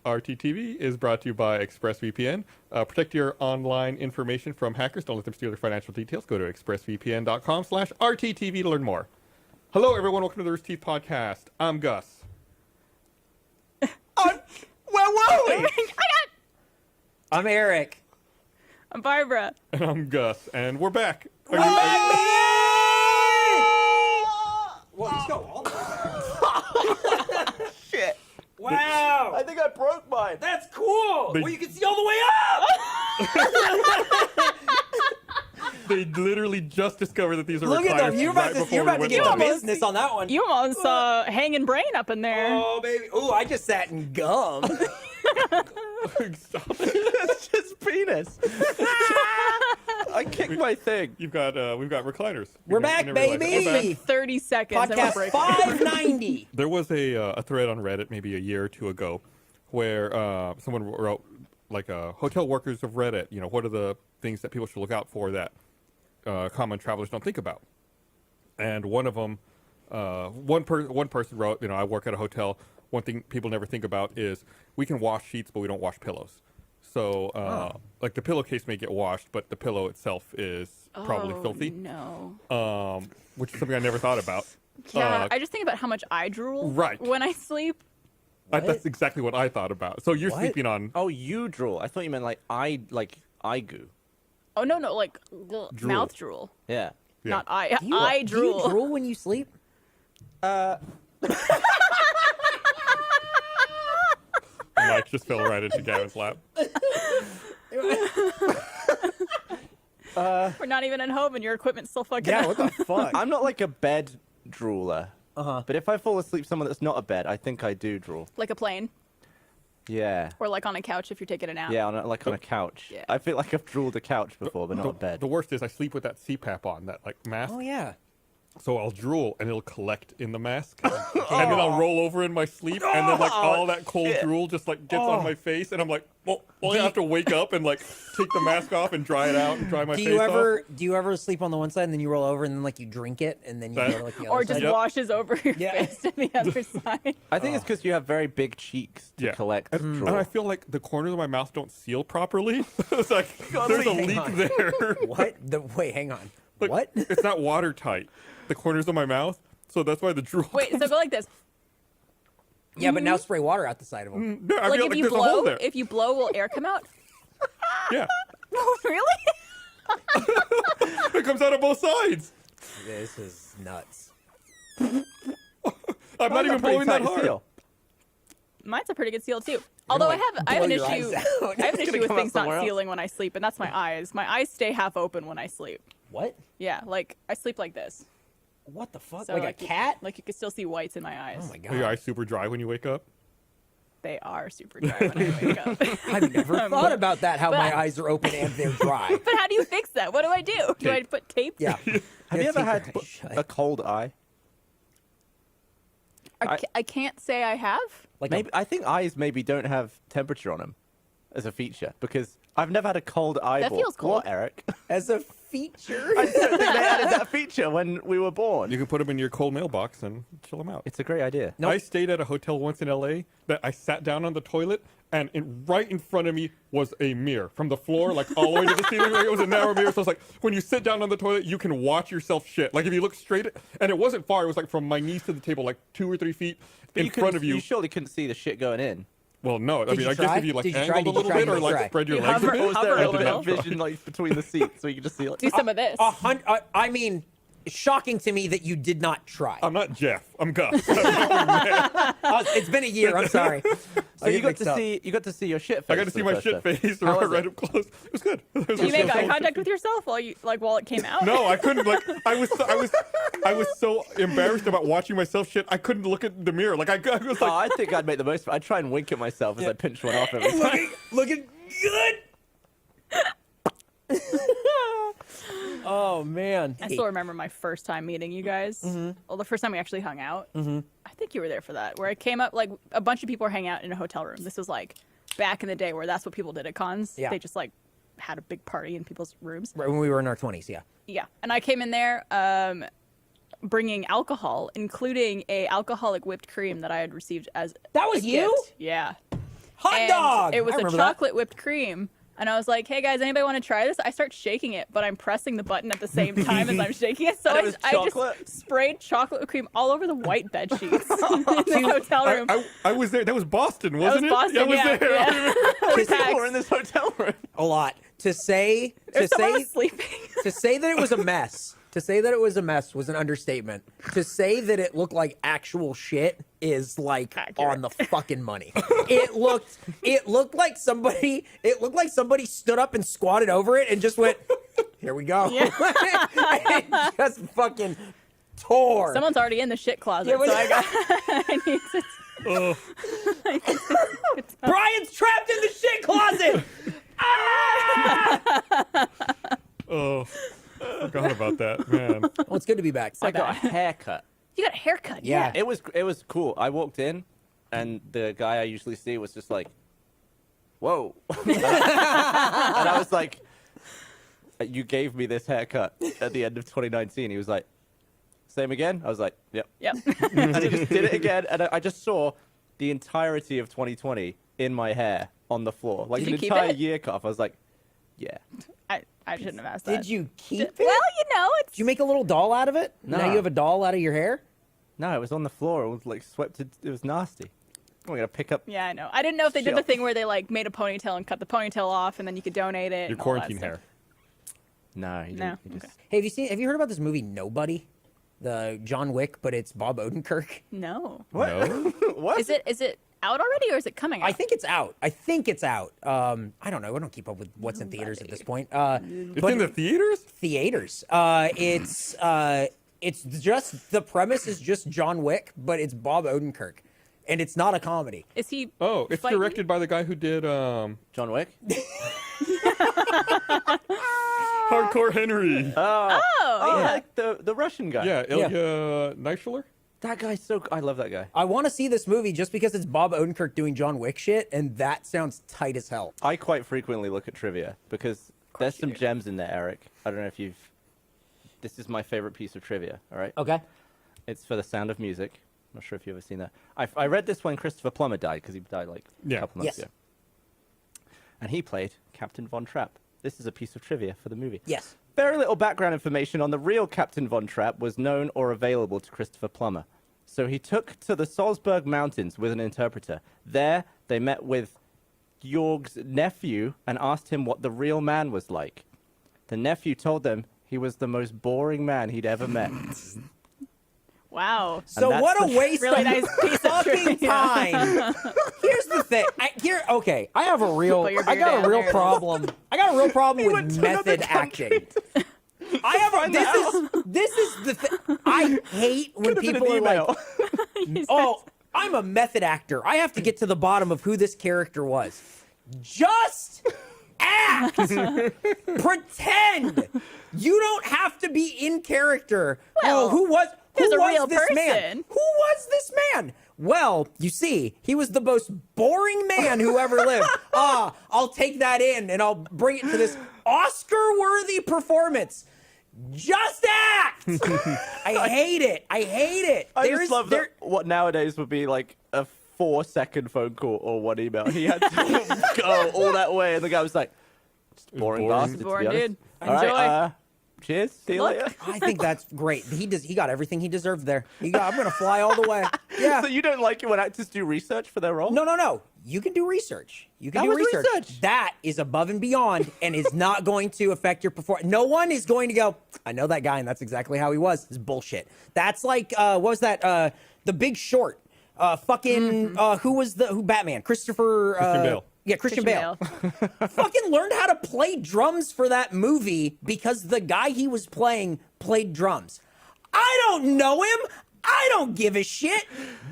RTTV is brought to you by ExpressVPN. Protect your online information from hackers. Don't let them steal your financial details. Go to expressvpn.com/RTTV to learn more. Hello, everyone. Welcome to the Rooster Teeth Podcast. I'm Gus. Where were we? I'm Eric. I'm Barbara. And I'm Gus. And we're back. We're back, baby! Well, let's go. Shit. Wow. I think I broke mine. That's cool. They- Well, you can see all the way up. They literally just discovered that these are Look at recliners them. You're right about to, before you're about we to went get the live. business on that one. You almost hanging brain up in there. Oh, baby. Oh, I just sat in gum. Stop. That's just penis. I kicked my thing. We've got recliners. We're We back, never realized it. We're baby. back. 30 seconds and we're Podcast breaking. 590. There was a thread on Reddit maybe a year or two ago where someone wrote, like, hotel workers of Reddit, you know, what are the things that people should look out for that common travelers don't think about? And one of them, one person wrote, you know, I work at a hotel. One thing people never think about is we can wash sheets, but we don't wash pillows. So, like, the pillowcase may get washed, but the pillow itself is probably filthy. No. Which is something I never thought about. Yeah, I just think about how much I drool Right. when I sleep. That's exactly what I thought about. So you're What? sleeping on Oh, you drool. I thought you meant like eye goo. Oh, no, like Drool. mouth drool. Yeah. Yeah. Not eye. Do you, eye do drool. you drool when you sleep? Mike just fell right into Gavin's lap. We're not even at home and your equipment's still fucking Yeah, up. what the fuck? I'm not like a bed drooler. Uh-huh. But if I fall asleep somewhere that's not a bed, I think I do drool. Like a plane. Yeah. Or like on a couch if you're taking a nap. Yeah, on a couch. Yeah. I feel like I've drooled a couch before, but not a bed. The worst is I sleep with that CPAP on, that like mask. Oh, yeah. So I'll drool and it'll collect in the mask. And then I'll roll over in my sleep and then like all that cold shit. drool just like gets on my face and I'm like, well, I have to wake up and like take the mask off and dry it out and dry my Do face you off. do you ever sleep on the one side and then you roll over and then like you drink it and then you go to like the other Or side? just Yep. washes over your Yeah. face to the other side. I think it's because you have very big cheeks to Yeah. collect And drool. I feel like the corners of my mouth don't seal properly. It's like there's a hang leak on. there. What? Wait, hang on. Like, What? It's not watertight. The corners of my mouth. So that's why the drool. Wait, so go like this. Yeah, but now spray water out the side of them. No, I Like feel if like you there's a hole blow, there. if you blow, will air come out? Yeah. Really? It comes out of both sides. This is nuts. I'm not even blowing that hard. Seal. Mine's a pretty good seal too. Although like, I have an blow your issue. eyes out. I have an It's issue gonna with come out things not somewhere else. sealing when I sleep, and that's my eyes. My eyes stay half open when I sleep. What? Yeah, like I sleep like this. What the fuck? So like a you- cat? Like you can still see whites in my eyes. Oh my god. Are your eyes super dry when you wake up? They are super dry when I wake up. I've never thought about that. How my But- eyes are open and they're dry. But how do you fix that? What do I do? Do I Tape. put tape? Yeah. Have you ever had a cold eye? I can't say I have. like Maybe I think eyes maybe don't have temperature on them as a feature because I've never had a cold eyeball. feels cold. What, Eric? as a feature? I don't think they added that feature when we were born. You can put them in your cold mailbox and chill them out. It's a great idea. Nope. I stayed at a hotel once in LA that I sat down on the toilet and right in front of me was a mirror from the floor, like all the way to the ceiling. Like, it was a narrow mirror. So it's like when you sit down on the toilet, you can watch yourself shit. Like if you look straight, and it wasn't far. It was like from my knees to the table, like 2 or 3 feet But in front of you. You surely couldn't see the shit going in. Well, no. I Did mean, you I guess try? if you like Did you try? angled a Did you little try? bit or Did you like try? spread your You legs a hover- bit. Or was hover there a a little. vision like between the seats so you could just see like Do some of this. I mean, shocking to me that you did not try. I'm not Jeff. I'm Gus. It's been a year. I'm sorry. So you got to see your shit face. I got to see for the my first shit time. face How was right it? up close. It was good. It was Do you make eye so- contact with yourself while it came out? No, I couldn't. Like I was so embarrassed about watching myself shit. I couldn't look at the mirror. Like I was Oh, like, I think I'd make the most of it. I'd try and wink at myself as I pinched one off every time. looking good. Oh man. I still remember my first time meeting you guys. Well, the first time we actually hung out. I think you were there for that, where I came up, like, a bunch of people were hanging out in a hotel room. This was, like, back in the day where that's what people did at cons. Yeah. They just, like, had a big party in people's rooms. Right when we were in our 20s, yeah. Yeah. And I came in there bringing alcohol, including a alcoholic whipped cream that I had received as That was a you? gift. Yeah. Hot and dog! It was I a remember that. chocolate whipped cream. And I was like, hey guys, anybody want to try this? I start shaking it, but I'm pressing the button at the same time as I'm shaking it. So And it was I chocolate? just sprayed chocolate whipped cream all over the white bed sheets in the hotel room. I was there. That was Boston, That wasn't was it? Boston, I was yeah. there. yeah. People were in this hotel room. A lot. To say Someone was sleeping. to say that it was a mess. To say that it was a mess was an understatement. To say that it looked like actual shit is like Accurate. on the fucking money. It looked like somebody stood up and squatted over it and just went, here we go. Yeah. And just fucking tore. Someone's already in the shit closet, Yeah, so I got. I need to. Oh, Brian's trapped in the shit closet. oh, forgot about that, man. Oh, it's good to be back. I got a haircut. You got a haircut. Yeah. It was cool. I walked in, and the guy I usually see was just like, "Whoa," and I was like, "You gave me this haircut at the end of 2019." He was like, "Same again?" I was like, "Yep." Yep. And he just did it again, and I just saw the entirety of 2020 in my hair on the floor, like Did an you keep entire it? year cut off. I was like, "Yeah." I shouldn't have asked that. Did you keep it? Well, you know, it's. Did you make a little doll out of it? No. Now you have a doll out of your hair? No, it was on the floor. It was like swept. It was nasty. I'm gonna pick up. Yeah, I know. I didn't know if they did the Shit. thing where they like made a ponytail and cut the ponytail off, and then you could donate it. Your and all that quarantine stuff. hair. No, he No, didn't. He okay. just... Hey, have you heard about this movie Nobody? The John Wick, but it's Bob Odenkirk. No. What? No? What? Is it out already, or is it coming out? I think it's out. I don't know. I don't keep up with what's in theaters at this point. It's But in the theaters? theaters. It's just the premise is just John Wick, but it's Bob Odenkirk, and it's not a comedy. Is he? Oh, it's fighting? directed by the guy who did John Wick? Hardcore Henry. Oh, yeah. like the Russian guy. Yeah, Ilya Neifler. That guy's so. I love that guy. I want to see this movie just because it's Bob Odenkirk doing John Wick shit, and that sounds tight as hell. I quite frequently look at trivia because there's some you do. gems in there, Eric. I don't know if you've. This is my favorite piece of trivia. All right. Okay. It's for The Sound of Music. I'm not sure if you've ever seen that. I read this when Christopher Plummer died because he died like Yeah. a couple months Yes. ago. And he played Captain Von Trapp. This is a piece of trivia for the movie. Yes. Very little background information on the real Captain Von Trapp was known or available to Christopher Plummer. So he took to the Salzburg Mountains with an interpreter. There, they met with Georg's nephew and asked him what the real man was like. The nephew told them he was the most boring man he'd ever met. Wow. So that's what the a waste really of nice piece of fucking trivia. time. Here's the thing. Okay, I have a real, Put your I beard got a down real there. problem. I got a real problem went with to another method acting. I have a, this is the thing. I hate when Could've been people an are like, email. oh, I'm a method actor. I have to get to the bottom of who this character was. Just act. Pretend. You don't have to be in character. Well, who was there's a was real this man? person. Who was this man? Well, you see, he was the most boring man who ever lived. I'll take that in and I'll bring it to this Oscar-worthy performance. Just act. I hate it. I hate it. I just love that what nowadays would be like a 4-second phone call or one email. He had to go all that way, and the guy was like, "Just boring boring. bastard, to Boring be honest." dude. All right, Enjoy. cheers. See you luck. later. I think that's great. He got everything he deserved there. I'm gonna fly all the way. Yeah. So you don't like it when actors do research for their role? No. You can do research. You can That do was research. research. That is above and beyond and is not going to affect your performance. No one is going to go, I know that guy and that's exactly how he was. It's bullshit. That's like, what was that? The Big Short. Who Batman? Christian Bale. Yeah, Christian Bale. Fucking learned how to play drums for that movie because the guy he was playing played drums. I don't know him. I don't give a shit.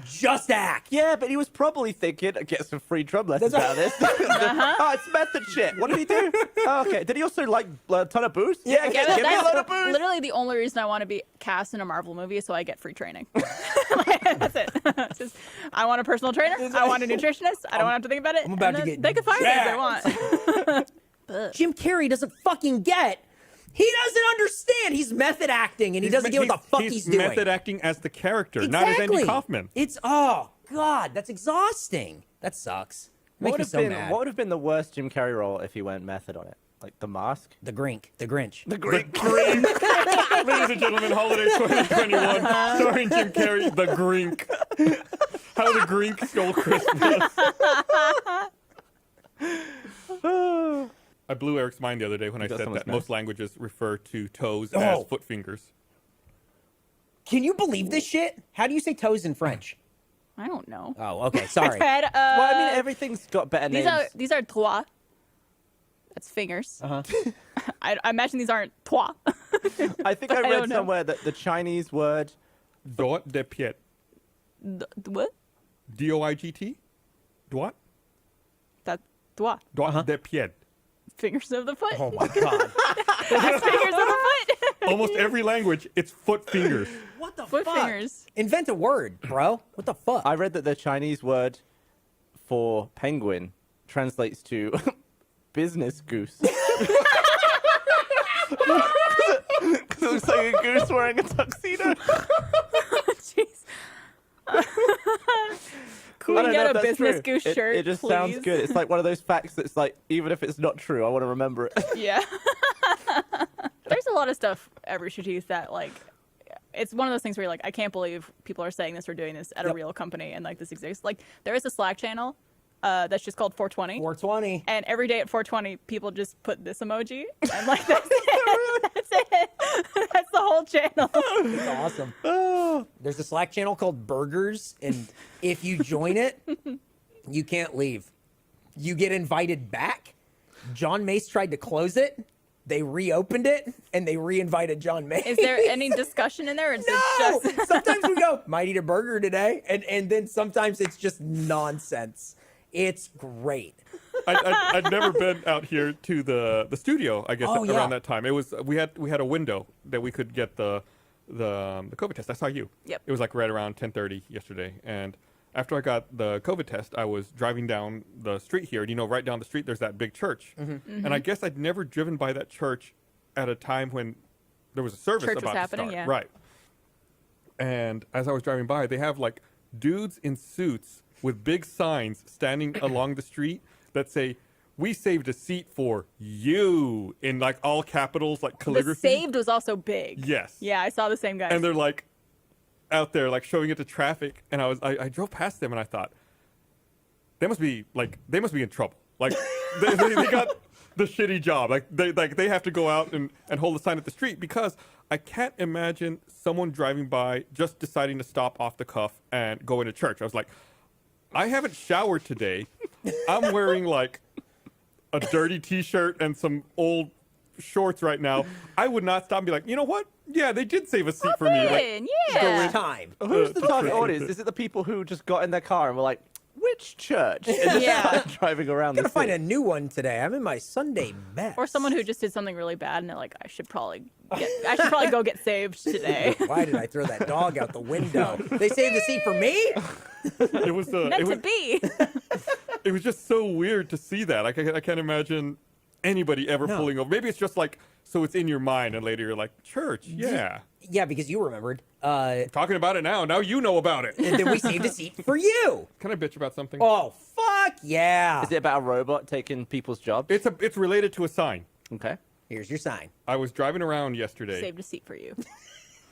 Just act. Yeah, but he was probably thinking, get some free drum lessons out of this. Oh, it's method shit. What did he do? Oh, okay. Did he also like a ton of booze? Yeah, give me a load of booze. Literally the only reason I want to be cast in a Marvel movie is so I get free training. That's it. It's just, I want a personal trainer. I want a nutritionist. I don't have to think about it. I'm about and to then get they can fire me if they want. Jim Carrey doesn't fucking get. He doesn't understand. He's method acting, and he doesn't get what the fuck he's doing. method acting as the character, not as Andy Kaufman. It's oh god, that's exhausting. That sucks. Makes What me would so have mad. what would have been the worst Jim Carrey role if he went method on it? Like The Mask? The Grink, the Grinch. The Grink. Grink. Ladies and gentlemen, holiday 2021, starring Jim Carrey, the Grink. How the Grink stole Christmas. I blew Eric's mind the other day when I got said someone's that mouth. most languages refer to toes Oh. as foot fingers. Can you believe this shit? How do you say toes in French? I don't know. Oh, okay, sorry. Fred, Well, I mean, everything's got better these names. are trois. That's fingers. Uh-huh. I imagine these aren't trois. I think but I I read don't know. somewhere that the Chinese word... Doigt de pied. What? D-O-I-G-T? Doigt? That's trois. Doigt de pied. Fingers of the foot. Oh my god. That's fingers of the foot. Almost every language, it's foot fingers. What the Foot fuck? fingers. Invent a word, bro. What the fuck? I read that the Chinese word for penguin translates to business goose. Because it looks like a goose wearing a tuxedo. Jeez. Could I we don't know get if a that's business true. goose shirt? It just please? sounds good. It's like one of those facts that's like, even if it's not true, I want to remember it. Yeah. There's a lot of stuff at Rooster Teeth that like it's one of those things where you're like, I can't believe people are saying this or doing this at a real company and like this exists. Like there is a Slack channel that's just called 420. 420. And every day at 420, people just put this emoji. And like that's it. That's it. That's the whole channel. It's awesome. There's a Slack channel called Burgers, and if you join it, you can't leave. You get invited back. John Mace tried to close it. They reopened it, and they re-invited John Mace. Is there any discussion in there? Or is No! it just Sometimes we go, might eat a burger today, and then sometimes it's just nonsense. It's great. I'd never been out here to the studio. I guess Oh, yeah. around that time, it was we had a window that we could get the COVID test. I saw you. Yep. It was like right around 10:30 yesterday, and after I got the COVID test, I was driving down the street here, and right down the street there's that big church, and I guess I'd never driven by that church at a time when there was a service Church was about happening, to start. yeah. Right. And as I was driving by, they have like dudes in suits with big signs standing along the street that say, "We saved a seat for you," in like all capitals, like the calligraphy. saved was also big? Yes. Yeah, I saw the same guys. And they're like out there like showing it to traffic, and I drove past them and I thought they must be in trouble. Like they got the shitty job. Like they have to go out and hold a sign at the street, because I can't imagine someone driving by just deciding to stop off the cuff and go into church. I was like, I haven't showered today. I'm wearing like a dirty t-shirt and some old shorts right now. I would not stop and be like, you know what? Yeah, they did save a seat for me. Like, In, It's yeah. time. Who's the target audience? Is it the people who just got in their car and were like, which church? And just Yeah. started driving around I'm gonna the find city. a new one today. I'm in my Sunday best. Or someone who just did something really bad and they're like, I should probably go get saved today. Why did I throw that dog out the window? They saved the seat for me? it was Meant to be. it was just so weird to see that. I can't imagine anybody ever No. pulling over. Maybe it's just like, so it's in your mind, and later you're like, church, yeah. Yeah, because you remembered. Talking about it now. Now you know about it. And then we saved a seat for you. Can I bitch about something? Oh, fuck yeah. Is it about a robot taking people's jobs? It's related to a sign. Okay. Here's your sign. I was driving around yesterday. Saved a seat for you.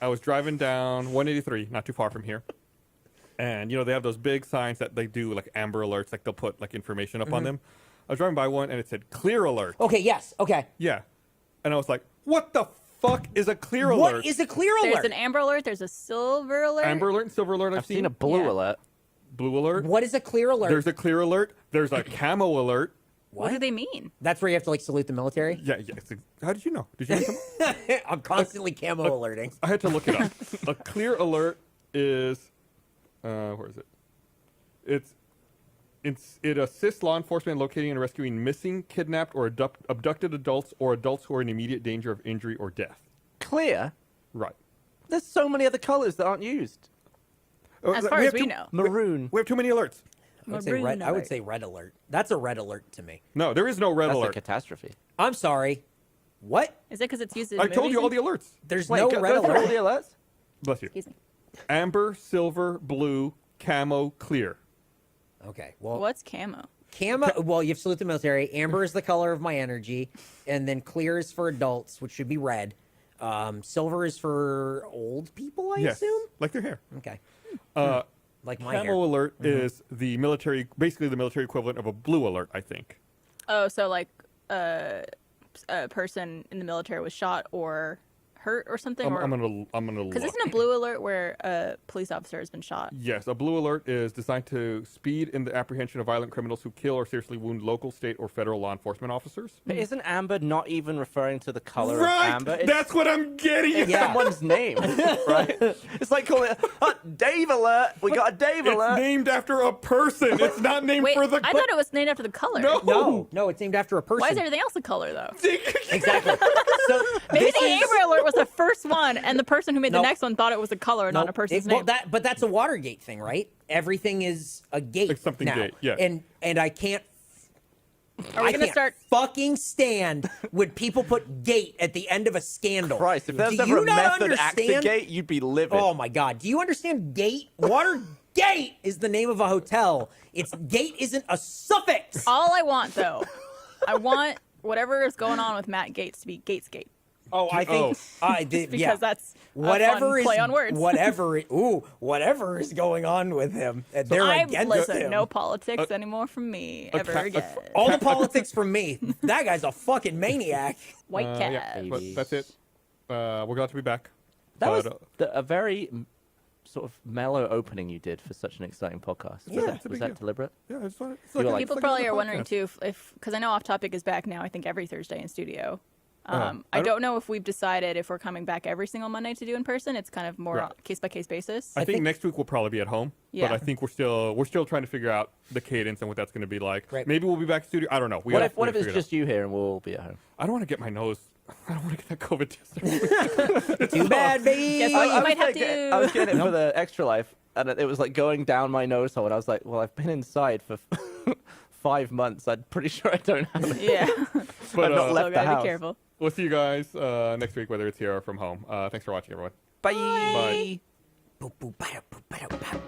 I was driving down 183, not too far from here. And, they have those big signs that they do, like Amber Alerts, like they'll put, like, information up on them. I was driving by one, and it said, clear alert. Okay, yes, okay. Yeah. And I was like, what the fuck is a clear alert? What is a clear alert? There's an Amber Alert. There's a Silver Alert. Amber Alert and Silver Alert I've seen a blue Yeah. alert. Blue Alert. What is a clear alert? There's a clear alert. There's a camo alert. What do they mean? That's where you have to, like, salute the military? Yeah. How did you know? Did you know something? I'm constantly camo alerting. I had to look it up. A clear alert is, where is it? It assists law enforcement in locating and rescuing missing, kidnapped, or abducted adults, or adults who are in immediate danger of injury or death. Clear? Right. There's so many other colors that aren't used. As far as we know. Maroon. We have too many alerts. I would say Maroon red. I would alert. say red alert. That's a red alert to me. No, there is no red That's a alert. catastrophe. I'm sorry. What? Is it because it's used in I told you all movies? the alerts. There's Wait, no go red through all the alert. alerts? Bless you. Excuse me. Amber, silver, blue, camo, clear. Okay. Well, What's camo? Camo. Well, you have salute the military. Amber is the color of my energy, and then clear is for adults, which should be red. Silver is for old people, I Yes, assume. like their hair. Okay. Uh, Like my hair. Camo alert is the military, basically the military equivalent of a blue alert, I think. Oh, so like a person in the military was shot or hurt or something? I'm gonna look. Because isn't a blue alert where a police officer has been shot? Yes, a blue alert is designed to speed in the apprehension of violent criminals who kill or seriously wound local, state, or federal law enforcement officers. But isn't amber not even referring to the color Right, of amber? It's, that's what I'm getting. it's Yeah. someone's name, right? It's like calling it Dave Alert. We got a Dave It's Alert. named after a person. It's not named Wait, for the. I thought it was named after the color. No, it's named after a person. Why is everything else a color though? Exactly. So Maybe this the is- Amber Alert was the first one, and the person who made No. the next one thought it was a color, not a person's name. But that's a Watergate thing, right? Everything is a gate. It's something now. gate, yeah. And I can't. Are we I gonna can't start? fucking stand when people put gate at the end of a scandal. Christ, if there's Do ever you a not method understand? activate, you'd be livid. Oh my god! Do you understand gate? Watergate is the name of a hotel. It's gate isn't a suffix. All I want though, I want whatever is going on with Matt Gates to be Gaetzgate. Oh, I think I did. Because Yeah. that's a Whatever fun is play on words. whatever is going on with him. They're I'm against listen, him. no politics anymore from me ever again. All the politics from me. That guy's a fucking maniac. White cat. Yeah, but that's it. We're glad to be back. that was But, a very sort of mellow opening you did for such an exciting podcast. Yeah, it's a Was big that deal. deliberate? yeah, it's fine. It's You were like, like- People it's like probably another are wondering podcast. too if because I know Off Topic is back now. I think every Thursday in studio. I I don't- don't know if we've decided if we're coming back every single Monday to do in person. It's kind of more Right. case by case basis. I think think- next week we'll probably be at home. Yeah. But I think we're still trying to figure out the cadence and what that's going to be like. Right. Maybe we'll be back in studio. I don't know. What if it's just you here and we'll all be at home? I don't want to get my nose. I don't want to get that COVID test. Too bad, baby. Guess what? You might have I was to. getting it for the extra life, and it was like going down my nose hole, and I was like, well, I've been inside for 5 months. I'm pretty sure I don't have it. Yeah. But, I've not So left the gotta house. be careful. We'll see you guys next week, whether it's here or from home. Thanks for watching, everyone. Bye. Bye. Boop, boop, bada, boop, bada, boop.